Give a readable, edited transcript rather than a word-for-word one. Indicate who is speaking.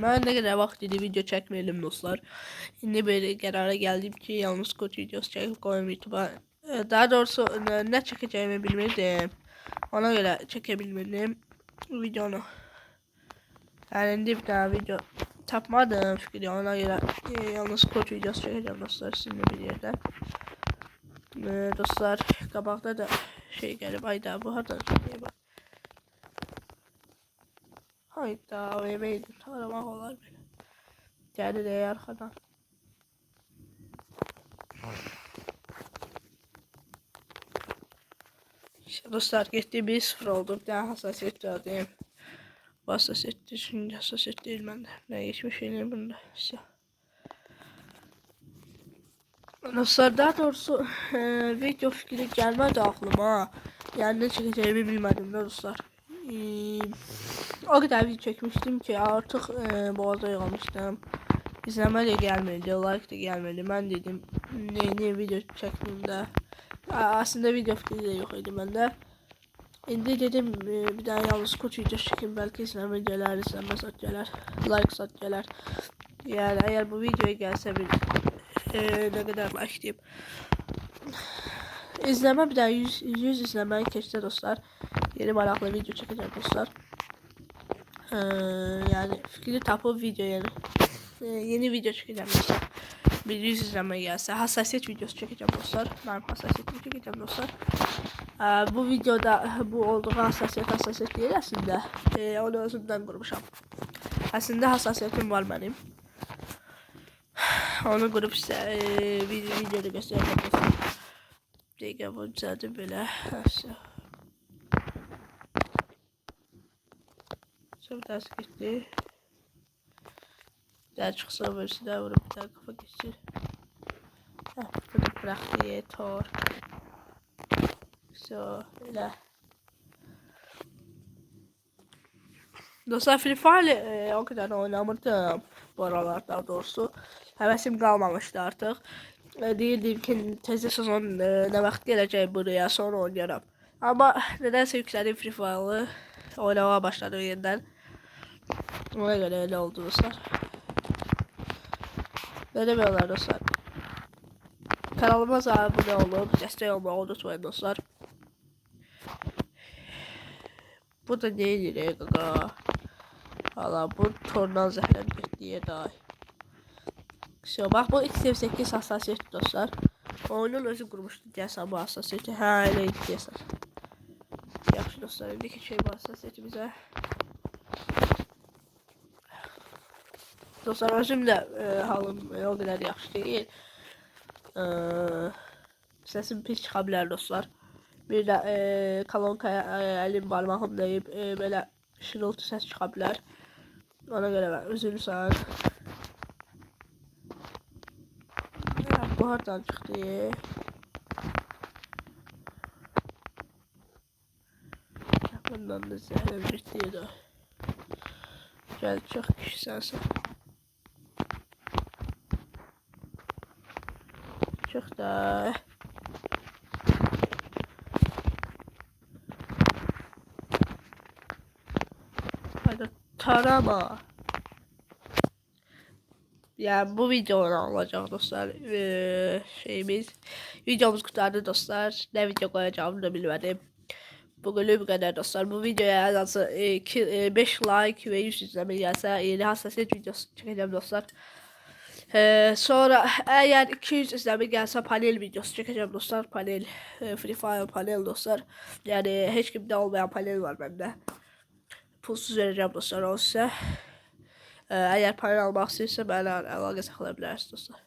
Speaker 1: Ben ne kadar vaxt idi video çəkməydim dostlar. İndi böyle qərara gəldim ki, yalnız kod videosu çəkib qoyum YouTube'a. Daha doğrusu ne çəkəcəyimi bilmirdim. Ona göre çəkebilmirdim videonu. Yani indi bir tane video tapmadım fikri, ona göre yalnız kod videosu çəkəcəm dostlar sizinle bir yerden. Dostlar qabaqda da şey gəlib, ayda bu hardan çəkəyim bak. Hayda o eveydim taramak olar böyle. Geldi de arkadan. İşte dostlar gitti 1-0 oldu. Bir tane hassasiyet verdim. Bu hassasiyet şimdi hassasiyet değil bende. Ne geçmiş şeyler bunda. İşte. Dostlar daha doğrusu video fikri gelmedi aklıma. Yani ne çekeceğimi bilmedim de dostlar. O kadar video çekmiştim ki artık boğazda yığılmıştım. İzleme de gelmedi, like de gelmedi. Ben dedim ne video çekmeyeyim de. Aslında video fikri de yok idi bende. İndi dedim bir daha yalnız kod video çekeyim, belki izleme gelir, izleme sat gelir, like sat gelir. Yani eğer bu videoya gelse bir ne kadar like diyeyim. İzleme bir daha 100 izlemeyi keçti dostlar. Yeni maraqlı video çekeceğim dostlar. Yani fikri tapıp video yeni video çekeceğim dostlar. Bir 100 izleme gelse hassasiyet videosu çekeceğim dostlar. Ben hassasiyetini çekeceğim dostlar. Bu videoda bu olduğu hassasiyet değil aslında. Onu özümden kurmuşam. Aslında hassasiyetim var benim. Onu kurup size videoda göstereceğim dostlar. Dakika bu zaten böyle. Çok ders gitti. Daha çıksa böylesi daha vurup bir daha kafa geçir. Burada bıraktı tor. So öyle. Dostlar Free Fire o kadar oynamırdım bu aralar, daha doğrusu. Hevesim kalmamıştı artık. Değildim ki tezli sezon ne vakit geleceğim buraya, sonra oynayarım. Ama nedense yükseldim Free Fire'ı. Oynamaya başladım yeniden. Ona göre öyle oldu dostlar. Ne demiyorlar dostlar. Kanalıma abone olup destek olmayı unutmayın dostlar. Bu da neydi gaga? Valla bu tornal zəhərlənecek diye daha. So, bak bu X28 hassasiyet dostlar. Oyunun özü kurmuştu deyəsən bu hassasiyeti. Hə, elə idi deyəsən. Yaxşı dostlar, indi keçək bu hassasiyetimizə. Dostlar özüm də halım o qədər yaxşı deyil. Səsim pis çıxa bilər dostlar. Bir də kalonkaya əlim barmağım deyib belə şırıltı səs çıxa bilər. Ona göre ben üzülürsen. Bu hardan çıktı. Bundan da zəhərə bir de. Gel çok kişi sensin. Çık da. Hadi tarama. Yani bu videodan olacak dostlar. Videomuz kurtardı dostlar. Ne video koyacağımı da bilmedim. Bugünlük bu kadar dostlar. Bu videoya en az 5 like ve 100 izleme gelse yeni hassasiyet videosu çekeceğim dostlar. Sonra eğer 200 izleme gelse panel videosu çekeceğim dostlar. Panel Free Fire panel dostlar. Yani hiç kimde olmayan panel var bende. Pulsuz vereceğim dostlar o size. Eğer panel almak istiyorsa benimle əlaqə saxlaya bilərsiniz dostlar.